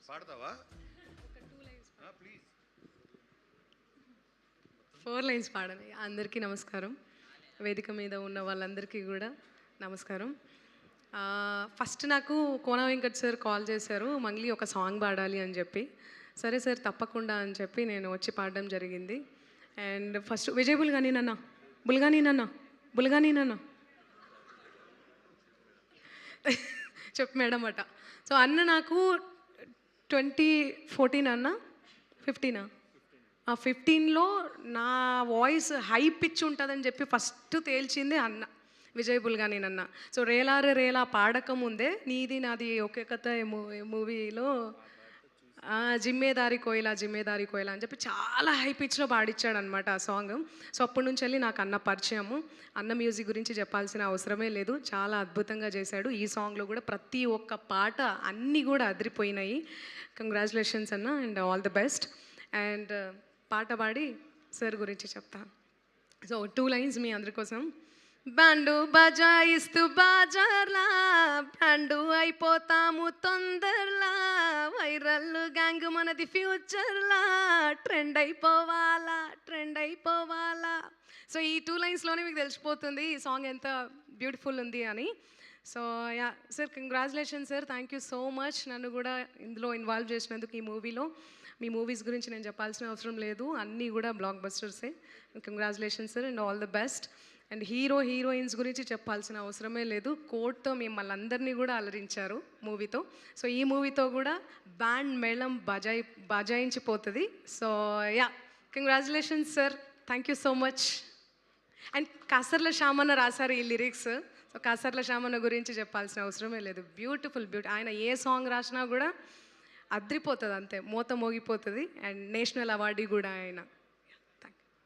పాడతావా? Please 4 lines పాడాలి. అందరికీ నమస్కారం, వేదిక మీద ఉన్న వాళ్ళందరికీ కూడా నమస్కారం. ఫస్ట్ నాకు కోన వెంకట్ సార్ కాల్ చేశారు, మంగ్లీ ఒక సాంగ్ పాడాలి అని చెప్పి. సరే సార్ తప్పకుండా అని చెప్పి నేను వచ్చి పాడడం జరిగింది. అండ్ ఫస్ట్ విజయ్ బుల్గాని నన్న బుల్గాని నన్న చెప్పు మేడం అట. సో అన్న నాకు 2014 అన్న 15 15లో నా వాయిస్ హై పిచ్ ఉంటుందని చెప్పి ఫస్ట్ తేల్చింది అన్న, విజయ్ బుల్గాని నన్న. సో రేలారే రేలా పాడకముందే నీది నాది ఒకే కథ మూవీలో జిమ్మేదారి కోయిలా అని చెప్పి చాలా హై పిచ్లో పాడిచ్చాడు అనమాట ఆ సాంగ్. సో అప్పటి నుంచి వెళ్ళి నాకు అన్న పరిచయము. అన్న మ్యూజిక్ గురించి చెప్పాల్సిన అవసరమే లేదు, చాలా అద్భుతంగా చేశాడు. ఈ సాంగ్లో కూడా ప్రతి ఒక్క పాట అన్నీ కూడా అదిరిపోయినాయి. కంగ్రాచులేషన్స్ అన్న and all the best. And పాట పాడి సార్ గురించి చెప్తాను. సో 2 లైన్స్ మీ అందరి కోసం. బ్యాండు బజాయిస్తూ బాజార్లా బ్యాండు అయిపోతాము తొందరలా, వైరల్ గ్యాంగ్ మనది ఫ్యూచర్లా, ట్రెండ్ అయిపోవాలా. సో ఈ 2 లైన్స్లోనే మీకు తెలిసిపోతుంది ఈ సాంగ్ ఎంత బ్యూటిఫుల్ ఉంది అని. So yeah sir, congratulation sir, thank you so much నన్ను కూడా ఇందులో ఇన్వాల్వ్ చేసినందుకు. ఈ మూవీలో మీ మూవీస్ గురించి నేను చెప్పాల్సిన అవసరం లేదు, అన్నీ కూడా బ్లాక్ బస్టర్సే. Congratulation sir and all the best. And heroines గురించి చెప్పాల్సిన అవసరమే లేదు, కోట్తో మిమ్మల్ని అందరినీ కూడా అలరించారు మూవీతో. సో ఈ మూవీతో కూడా బ్యాండ్ మేళం బజాయించిపోతుంది. So ya congratulations sir, thank you so much. And Kasarla Shyamanna రాశారు ఈ లిరిక్స్. సో కాసర్ల శ్యామన్న గురించి చెప్పాల్సిన అవసరమే లేదు, బ్యూటిఫుల్. ఆయన ఏ సాంగ్ రాసినా కూడా అద్రిపోతుంది, అంతే మోత మోగిపోతుంది. అండ్ నేషనల్ అవార్డు కూడా ఆయన.